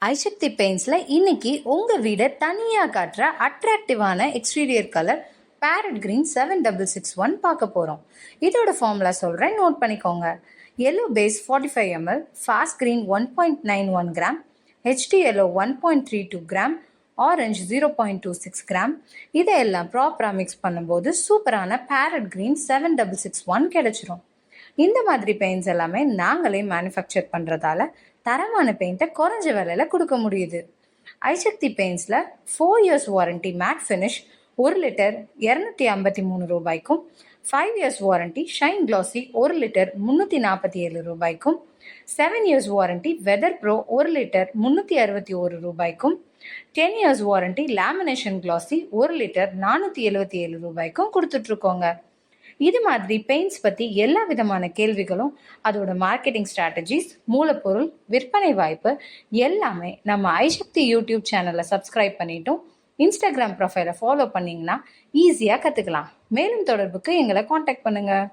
ஐசக்தி பெயிண்ட்ஸில் இன்னைக்கு உங்கள் வீடை தனியாக காட்டுற அட்ராக்டிவான எக்ஸ்டீரியர் கலர் பேரட் கிரீன் 7661 பார்க்க போகிறோம். இதோட ஃபார்முலா சொல்கிறேன், நோட் பண்ணிக்கோங்க. Yellow base 45 ml, fast green 1.91 gram, HD yellow 1.32 gram, orange 0.26 gram. இதையெல்லாம் ப்ராப்பராக மிக்ஸ் பண்ணும்போது சூப்பரான பேரட் கிரீன் 7661 கிடைச்சிரும். இந்த மாதிரி பெயிண்ட்ஸ் எல்லாமே நாங்களே மேனுஃபேக்சர் பண்ணுறதால தரமான பெயிண்ட்டை குறைஞ்ச விலையில் கொடுக்க முடியுது. ஐசக்தி பெயிண்ட்ஸில் 4 years warranty matt finish 1 litre 253 ரூபாய்க்கும், 5 years warranty shine classy 1 litre 347 ரூபாய்க்கும், 7 years warranty weather pro 1 litre 361 ரூபாய்க்கும், 10 years warranty lamination classy 1 litre 477 ரூபாய்க்கும் கொடுத்துட்ருக்கோங்க. இது மாதிரி பெயிண்ட்ஸ் பற்றி எல்லா விதமான கேள்விகளும், அதோட மார்க்கெட்டிங் ஸ்ட்ராட்டஜிஸ், மூலப்பொருள், விற்பனை வாய்ப்பு எல்லாமே நம்ம ஐசக்தி யூடியூப் சேனலை சப்ஸ்கிரைப் பண்ணிட்டும் இன்ஸ்டாகிராம் ப்ரொஃபைலை ஃபாலோ பண்ணிங்கன்னா ஈஸியாக கற்றுக்கலாம். மேலும் தொடர்புக்கு எங்களை காண்டாக்ட் பண்ணுங்கள்.